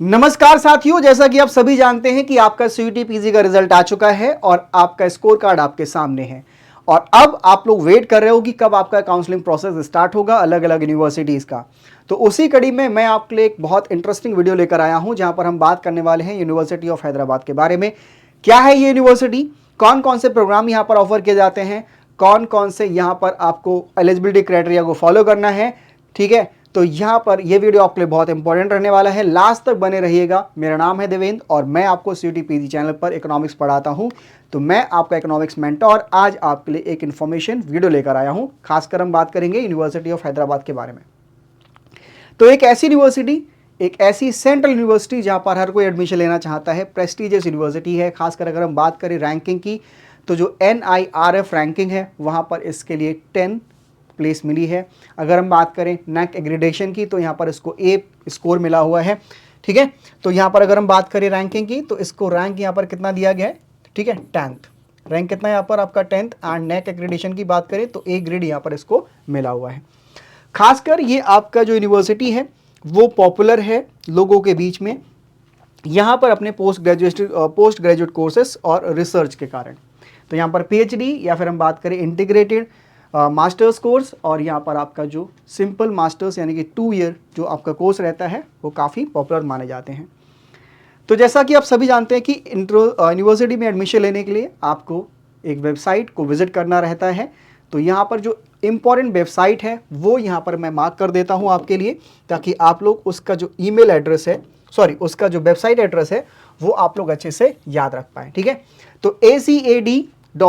नमस्कार साथियों, जैसा कि आप सभी जानते हैं कि आपका सीयूटी पीजी का रिजल्ट आ चुका है और आपका स्कोर कार्ड आपके सामने है। और अब आप लोग वेट कर रहे हो कि कब आपका काउंसलिंग प्रोसेस स्टार्ट होगा अलग अलग यूनिवर्सिटीज़ का। तो उसी कड़ी में मैं आपके लिए एक बहुत इंटरेस्टिंग वीडियो लेकर आया हूं, जहां पर हम बात करने वाले हैं यूनिवर्सिटी ऑफ हैदराबाद के बारे में। क्या है ये यूनिवर्सिटी, कौन कौन से प्रोग्राम यहाँ पर ऑफर किए जाते हैं, कौन कौन से यहाँ पर आपको एलिजिबिलिटी क्राइटेरिया को फॉलो करना है। ठीक है, तो यहाँ पर ये वीडियो आपके लिए बहुत इंपॉर्टेंट रहने वाला है, लास्ट तक बने रहिएगा। मेरा नाम है देवेंद्र और मैं आपको सीयूटी पीजी चैनल पर इकोनॉमिक्स पढ़ाता हूँ। तो मैं आपका इकोनॉमिक्स मेंटर आज आपके लिए एक इन्फॉर्मेशन वीडियो लेकर आया हूँ। खासकर हम बात करेंगे यूनिवर्सिटी ऑफ हैदराबाद के बारे में। तो एक ऐसी यूनिवर्सिटी, एक ऐसी सेंट्रल यूनिवर्सिटी जहाँ पर हर कोई एडमिशन लेना चाहता है, प्रेस्टिजियस यूनिवर्सिटी है। खासकर अगर हम बात करें रैंकिंग की, तो जो NIRF रैंकिंग है वहाँ पर इसके लिए 10 प्लेस मिली है। अगर हम बात करें NAAC एग्रीडेशन की, तो यहाँ पर इसको A स्कोर मिला हुआ है। ठीक है, तो यहाँ पर अगर हम बात करें रैंकिंग की, तो इसको रैंक यहाँ पर कितना दिया गया है, ठीक है, 10th रैंक कितना यहाँ पर आपका 10th। एंड NAAC एग्रीडेशन की बात करें तो A ग्रेड यहाँ पर इसको मिला हुआ है। खासकर ये आपका जो यूनिवर्सिटी है वो पॉपुलर है लोगों के बीच में, यहाँ पर अपने पोस्ट ग्रेजुएट कोर्सेस और रिसर्च के कारण। तो यहाँ पर PhD या फिर हम बात करें इंटीग्रेटेड मास्टर्स कोर्स, और यहाँ पर आपका जो सिंपल मास्टर्स यानी कि 2 ईयर जो आपका कोर्स रहता है वो काफ़ी पॉपुलर माने जाते हैं। तो जैसा कि आप सभी जानते हैं कि यूनिवर्सिटी में एडमिशन लेने के लिए आपको एक वेबसाइट को विजिट करना रहता है। तो यहाँ पर जो इम्पॉर्टेंट वेबसाइट है वो यहाँ पर मैं मार्क कर देता हूँ आपके लिए, ताकि आप लोग उसका जो ईमेल एड्रेस है, उसका जो वेबसाइट एड्रेस है वो आप लोग अच्छे से याद रख पाएँ। ठीक है, तो uohyd.ac.in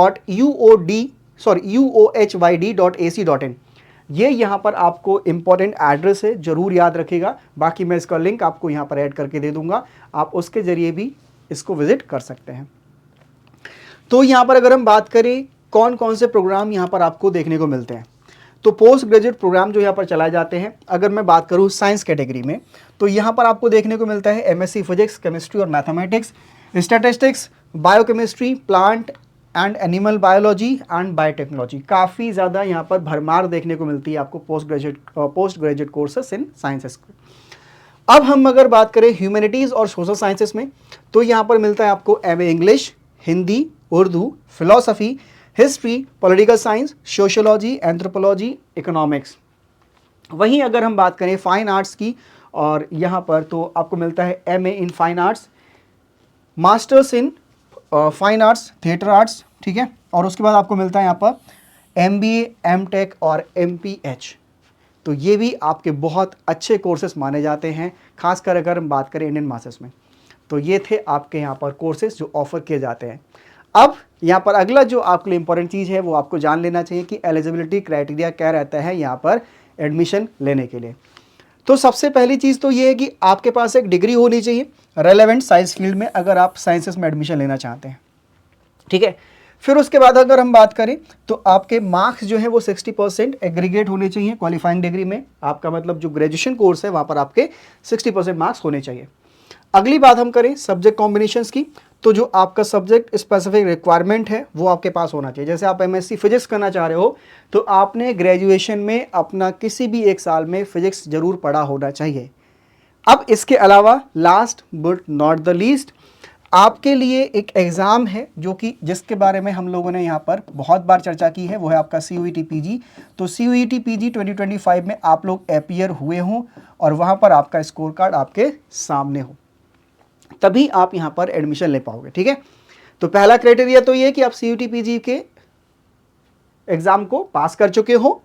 ये यहाँ पर आपको इंपॉर्टेंट एड्रेस है, जरूर याद रखिएगा। बाकी मैं इसका लिंक आपको यहाँ पर ऐड करके दे दूंगा, आप उसके जरिए भी इसको विजिट कर सकते हैं। तो यहाँ पर अगर हम बात करें कौन कौन से प्रोग्राम यहाँ पर आपको देखने को मिलते हैं, तो पोस्ट ग्रेजुएट प्रोग्राम जो यहाँ पर चलाए जाते हैं। अगर मैं बात करूँ साइंस कैटेगरी में, तो यहाँ पर आपको देखने को मिलता है MSc फिजिक्स, केमिस्ट्री और mathematics, statistics, biochemistry, plant and animal biology and biotechnology. काफ़ी ज़्यादा यहाँ पर भरमार देखने को मिलती है आपको पोस्ट ग्रेजुएट कोर्सेस इन साइंसेस। अब हम अगर बात करें ह्यूमैनिटीज़ और सोशल साइंसेस में, तो यहाँ पर मिलता है आपको MA English, Hindi, Urdu, philosophy, history, political science, sociology, anthropology, economics. वहीं अगर हम बात करें फाइन आर्ट्स की, और यहाँ पर तो आपको मिलता है MA in fine arts, masters in fine arts, theatre arts. ठीक है, और उसके बाद आपको मिलता है यहाँ पर MBA, MTech और MPH। तो ये भी आपके बहुत अच्छे कोर्सेज माने जाते हैं, खासकर अगर हम बात करें इंडियन मास्टर्स में। तो ये थे आपके यहाँ पर कोर्सेज जो ऑफर किए जाते हैं। अब यहाँ पर अगला जो आपके लिए इंपॉर्टेंट चीज़ है वो आपको जान लेना चाहिए कि एलिजिबिलिटी क्राइटेरिया क्या रहता है यहाँ पर एडमिशन लेने के लिए। तो सबसे पहली चीज़ तो ये है कि आपके पास एक डिग्री होनी चाहिए रेलेवेंट साइंस फील्ड में, अगर आप साइंसेस में एडमिशन लेना चाहते हैं। ठीक है, फिर उसके बाद अगर हम बात करें तो आपके मार्क्स जो है वो 60% एग्रीगेट होने चाहिए क्वालिफाइंग डिग्री में। आपका मतलब जो ग्रेजुएशन कोर्स है वहाँ पर आपके 60% मार्क्स होने चाहिए। अगली बात हम करें सब्जेक्ट कॉम्बिनेशंस की, तो जो आपका सब्जेक्ट स्पेसिफिक रिक्वायरमेंट है वो आपके पास होना चाहिए। जैसे आप MSc फिजिक्स करना चाह रहे हो तो आपने ग्रेजुएशन में अपना किसी भी एक साल में फिजिक्स जरूर पढ़ा होना चाहिए। अब इसके अलावा last but not the least, आपके लिए एक एग्ज़ाम है जो कि जिसके बारे में हम लोगों ने यहाँ पर बहुत बार चर्चा की है, वो है आपका CUET PG। तो CUET PG 2025 में आप लोग अपीयर हुए हों और वहाँ पर आपका स्कोर कार्ड आपके सामने हो, तभी आप यहाँ पर एडमिशन ले पाओगे। ठीक है, तो पहला क्राइटेरिया तो ये कि आप CUET PG के एग्ज़ाम को पास कर चुके हो।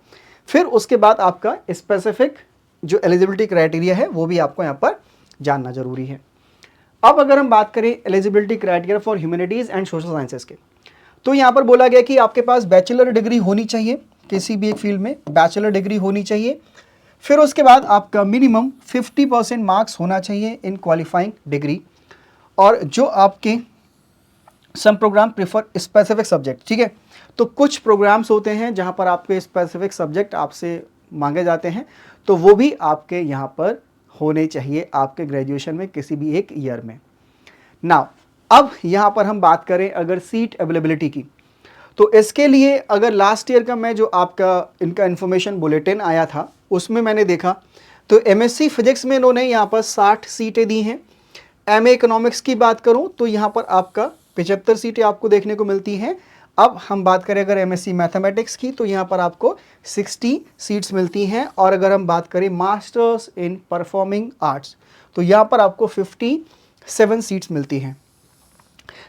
फिर उसके बाद आपका स्पेसिफिक जो एलिजिबिलिटी क्राइटेरिया है वो भी आपको यहाँ पर जानना जरूरी है। अब अगर हम बात करें eligibility criteria for humanities and social sciences के, तो यहाँ पर बोला गया कि आपके पास बैचलर डिग्री होनी चाहिए, किसी भी एक फील्ड में बैचलर डिग्री होनी चाहिए। फिर उसके बाद आपका मिनिमम 50% मार्क्स होना चाहिए इन क्वालिफाइंग डिग्री, और जो आपके सम प्रोग्राम प्रीफर स्पेसिफिक सब्जेक्ट। ठीक है, तो कुछ प्रोग्राम्स होते हैं जहाँ पर आपके स्पेसिफिक सब्जेक्ट आपसे मांगे जाते हैं, तो वो भी आपके यहाँ पर होने चाहिए आपके ग्रेजुएशन में किसी भी एक ईयर में। नाउ अब यहाँ पर हम बात करें अगर सीट अवेलेबिलिटी की, तो इसके लिए अगर लास्ट ईयर का मैं जो आपका इनका इन्फॉर्मेशन बुलेटिन आया था उसमें मैंने देखा तो MSc फिजिक्स में इन्होंने यहाँ पर 60 सीटें दी हैं, एमए इकोनॉमिक्स की बात करूं तो यहाँ पर आपका 75 सीटें आपको देखने को मिलती हैं। अब हम बात करें अगर एमएससी मैथमेटिक्स की तो यहाँ पर आपको 60 सीट्स मिलती हैं। और अगर हम बात करें मास्टर्स इन परफॉर्मिंग आर्ट्स तो यहाँ पर आपको 57 सीट्स मिलती हैं।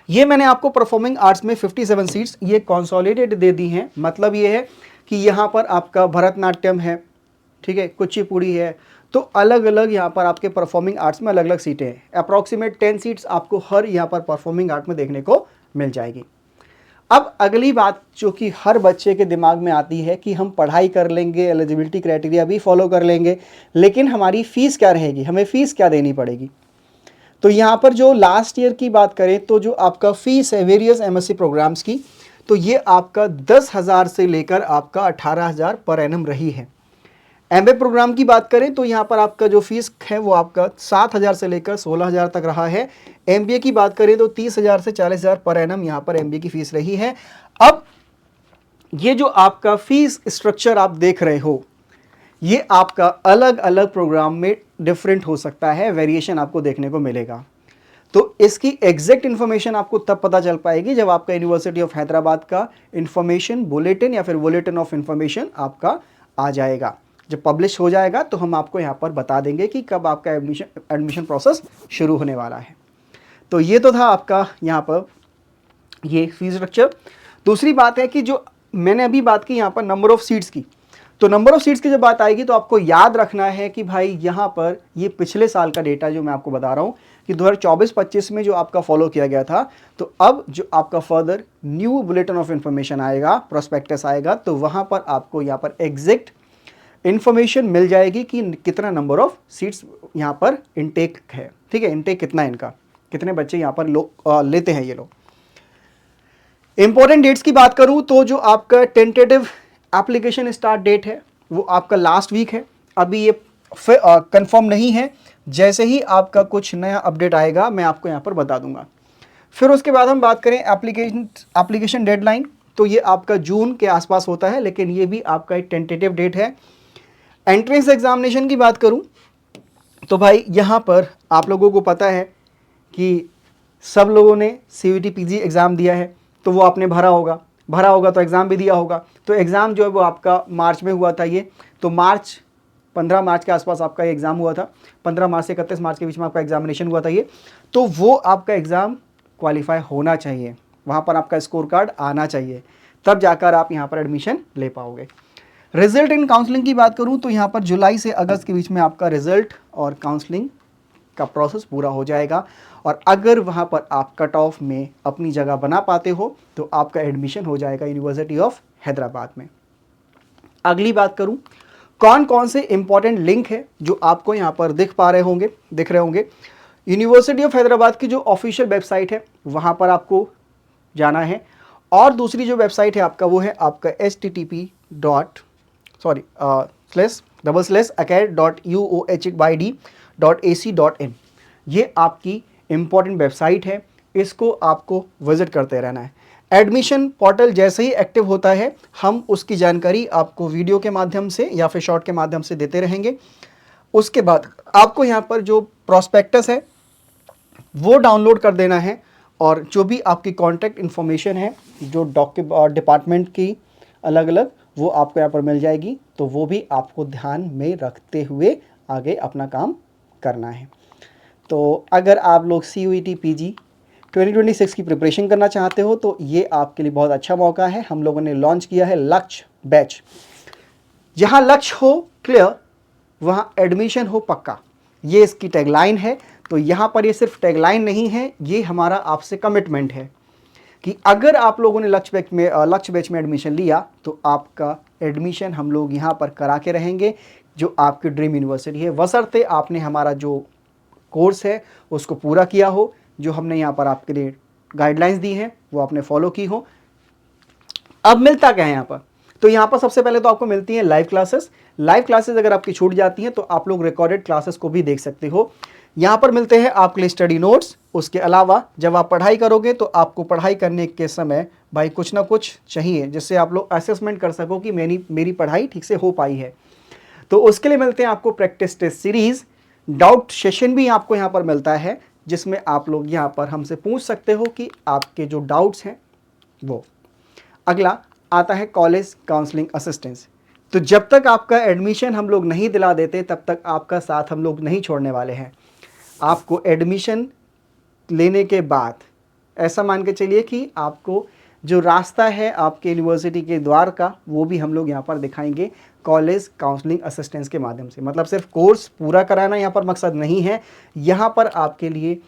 ये मैंने आपको परफॉर्मिंग आर्ट्स में 57 सीट्स ये कंसोलिडेट दे दी हैं। मतलब ये है कि यहाँ पर आपका भरतनाट्यम है, ठीक है, कुचिपुड़ी है, तो अलग अलग यहाँ पर आपके परफॉर्मिंग आर्ट्स में अलग अलग सीटें हैं। अप्रॉक्सीमेट 10 सीट्स आपको हर यहाँ पर परफॉर्मिंग आर्ट में देखने को मिल जाएगी। अब अगली बात जो कि हर बच्चे के दिमाग में आती है कि हम पढ़ाई कर लेंगे, एलिजिबिलिटी क्राइटेरिया भी फॉलो कर लेंगे, लेकिन हमारी फ़ीस क्या रहेगी, हमें फ़ीस क्या देनी पड़ेगी। तो यहाँ पर जो लास्ट ईयर की बात करें तो जो आपका फ़ीस है वेरियस एमएससी प्रोग्राम्स की, तो ये आपका 10,000 से लेकर आपका 18,000 पर एनम रही है। एमए प्रोग्राम की बात करें तो यहाँ पर आपका जो फीस है वो आपका 7,000 से लेकर 16,000 तक रहा है। एमबीए की बात करें तो 30,000 से 40,000 पर एनम यहाँ पर एमबीए की फीस रही है। अब ये जो आपका फीस स्ट्रक्चर आप देख रहे हो ये आपका अलग अलग प्रोग्राम में डिफरेंट हो सकता है, वेरिएशन आपको देखने को मिलेगा। तो इसकी एग्जैक्ट इन्फॉर्मेशन आपको तब पता चल पाएगी जब आपका यूनिवर्सिटी ऑफ हैदराबाद का इंफॉर्मेशन बुलेटिन या फिर बुलेटिन ऑफ इंफॉर्मेशन आपका आ जाएगा। जब पब्लिश हो जाएगा तो हम आपको यहाँ पर बता देंगे कि कब आपका एडमिशन प्रोसेस शुरू होने वाला है। तो ये तो था आपका यहाँ पर ये फीस स्ट्रक्चर। दूसरी बात है कि जो मैंने अभी बात की यहाँ पर नंबर ऑफ़ सीट्स की, तो नंबर ऑफ़ सीट्स की जब बात आएगी तो आपको याद रखना है कि भाई यहाँ पर ये पिछले साल का डेटा जो मैं आपको बता रहा हूँ कि 2024-25 में जो आपका फॉलो किया गया था, तो अब जो आपका further new bulletin of information आएगा, प्रोस्पेक्टस आएगा, तो वहाँ पर आपको यहाँ पर एग्जैक्ट इन्फॉर्मेशन मिल जाएगी कि कितना नंबर ऑफ सीट्स यहाँ पर इनटेक है, ठीक है, इनटेक कितना है इनका, कितने बच्चे यहाँ पर लेते हैं ये लोग। इंपॉर्टेंट डेट्स की बात करूँ तो जो आपका टेंटेटिव एप्लीकेशन स्टार्ट डेट है वो आपका लास्ट वीक है, अभी ये कंफर्म नहीं है। जैसे ही आपका कुछ नया अपडेट आएगा मैं आपको यहाँ पर बता दूंगा। फिर उसके बाद हम बात करें एप्लीकेशन डेडलाइन, तो ये आपका जून के आसपास होता है, लेकिन ये भी आपका एक टेंटेटिव डेट है। एंट्रेंस एग्जामिनेशन की बात करूं तो भाई यहाँ पर आप लोगों को पता है कि सब लोगों ने CUET PG एग्ज़ाम दिया है, तो वो आपने भरा होगा तो एग्ज़ाम भी दिया होगा। तो एग्ज़ाम जो है वो आपका मार्च में हुआ था, ये तो 15 मार्च के आसपास आपका ये एग्ज़ाम हुआ था, 15 मार्च से 31 मार्च के बीच में आपका एग्जामिनेशन हुआ था ये। तो वो आपका एग्ज़ाम क्वालिफाई होना चाहिए, वहाँ पर आपका स्कोर कार्ड आना चाहिए, तब जाकर आप यहाँ पर एडमिशन ले पाओगे। रिजल्ट इन काउंसलिंग की बात करूँ तो यहाँ पर जुलाई से अगस्त के बीच में आपका रिजल्ट और काउंसलिंग का प्रोसेस पूरा हो जाएगा। और अगर वहाँ पर आप कट ऑफ में अपनी जगह बना पाते हो तो आपका एडमिशन हो जाएगा यूनिवर्सिटी ऑफ हैदराबाद में। अगली बात करूँ कौन कौन से इंपॉर्टेंट लिंक है जो आपको यहाँ पर दिख रहे होंगे। यूनिवर्सिटी ऑफ हैदराबाद की जो ऑफिशियल वेबसाइट है वहाँ पर आपको जाना है, और दूसरी जो वेबसाइट है आपका वो है आपका http://acad.uohyd.ac.in। ये आपकी इम्पॉर्टेंट वेबसाइट है, इसको आपको विजिट करते रहना है। एडमिशन पोर्टल जैसे ही एक्टिव होता है हम उसकी जानकारी आपको वीडियो के माध्यम से या फिर शॉर्ट के माध्यम से देते रहेंगे। उसके बाद आपको यहाँ पर जो प्रॉस्पेक्टस है वो डाउनलोड कर देना है, और जो भी आपकी कॉन्टैक्ट इन्फॉर्मेशन है जो डिपार्टमेंट की अलग अलग वो आपको यहाँ पर मिल जाएगी, तो वो भी आपको ध्यान में रखते हुए आगे अपना काम करना है। तो अगर आप लोग CUET PG 2026 की प्रिपरेशन करना चाहते हो तो ये आपके लिए बहुत अच्छा मौका है। हम लोगों ने लॉन्च किया है लक्ष्य बैच, जहाँ लक्ष्य हो क्लियर वहाँ एडमिशन हो पक्का, ये इसकी टैगलाइन है। तो यहाँ पर ये सिर्फ टैगलाइन नहीं है, ये हमारा आपसे कमिटमेंट है कि अगर आप लोगों ने लक्ष्य बैच में एडमिशन लिया तो आपका एडमिशन हम लोग यहाँ पर करा के रहेंगे, जो आपकी ड्रीम यूनिवर्सिटी है, बशर्ते आपने हमारा जो कोर्स है उसको पूरा किया हो, जो हमने यहाँ पर आपके लिए गाइडलाइंस दी हैं वो आपने फॉलो की हो। अब मिलता क्या है यहाँ पर, तो यहाँ पर सबसे पहले तो आपको मिलती हैं लाइव क्लासेस। लाइव क्लासेस अगर आपकी छूट जाती हैं तो आप लोग रिकॉर्डेड क्लासेस को भी देख सकते हो। यहाँ पर मिलते हैं आपके लिए स्टडी नोट्स। उसके अलावा जब आप पढ़ाई करोगे तो आपको पढ़ाई करने के समय भाई कुछ ना कुछ चाहिए जिससे आप लोग असेसमेंट कर सको कि मेरी पढ़ाई ठीक से हो पाई है। तो उसके लिए मिलते हैं आपको practice test series, doubt session भी आपको यहाँ पर मिलता है, जिसमें आप लोग यहाँ पर हमसे पूछ सकते हो कि आपके जो डाउट्स हैं वो। अगला आता है कॉलेज काउंसलिंग असिस्टेंस। तो जब तक आपका एडमिशन हम लोग नहीं दिला देते तब तक आपका साथ हम लोग नहीं छोड़ने वाले हैं। आपको एडमिशन लेने के बाद ऐसा मान के चलिए कि आपको जो रास्ता है आपके यूनिवर्सिटी के द्वार का वो भी हम लोग यहाँ पर दिखाएंगे कॉलेज काउंसलिंग असिस्टेंस के माध्यम से। मतलब सिर्फ कोर्स पूरा कराना यहाँ पर मकसद नहीं है, यहाँ पर आपके लिए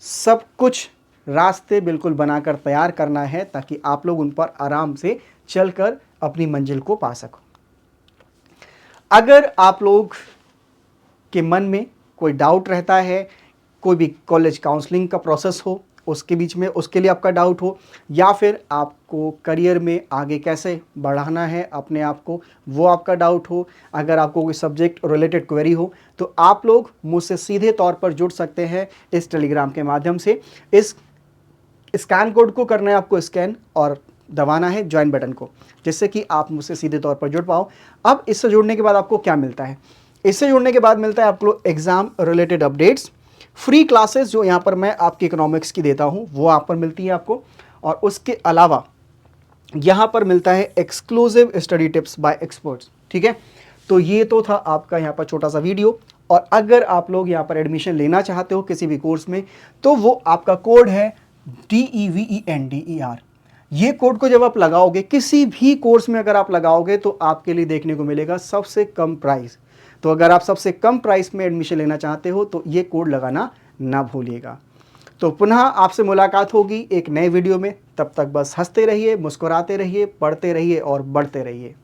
सब कुछ रास्ते बिल्कुल बनाकर तैयार करना है ताकि आप लोग उन पर आराम से चलकर अपनी मंजिल को पा सको। अगर आप लोग के मन में कोई डाउट रहता है, कोई भी कॉलेज काउंसलिंग का प्रोसेस हो उसके बीच में, उसके लिए आपका डाउट हो, या फिर आपको करियर में आगे कैसे बढ़ाना है अपने आप को, वो आपका डाउट हो, अगर आपको कोई सब्जेक्ट रिलेटेड क्वेरी हो, तो आप लोग मुझसे सीधे तौर पर जुड़ सकते हैं इस टेलीग्राम के माध्यम से। इस स्कैन कोड को करना है आपको, स्कैन और दबाना है ज्वाइन बटन को, जिससे कि आप मुझसे सीधे तौर पर जुड़ पाओ। अब इससे जुड़ने के बाद आपको क्या मिलता है? इससे जुड़ने के बाद मिलता है आपको exam related updates, free classes जो यहाँ पर मैं आपकी इकोनॉमिक्स की देता हूँ वो आप पर मिलती है आपको, और उसके अलावा यहाँ पर मिलता है exclusive study tips by experts. ठीक है, तो ये तो था आपका यहाँ पर छोटा सा वीडियो। और अगर आप लोग यहाँ पर एडमिशन लेना चाहते हो किसी भी कोर्स में, तो वो आपका कोड है DEVENDER। ये कोड को जब आप लगाओगे किसी भी कोर्स में, अगर आप लगाओगे तो आपके लिए देखने को मिलेगा सबसे कम प्राइस। तो अगर आप सबसे कम प्राइस में एडमिशन लेना चाहते हो तो ये कोड लगाना ना भूलिएगा। तो पुनः आपसे मुलाकात होगी एक नए वीडियो में। तब तक बस हंसते रहिए, मुस्कुराते रहिए, पढ़ते रहिए और बढ़ते रहिए।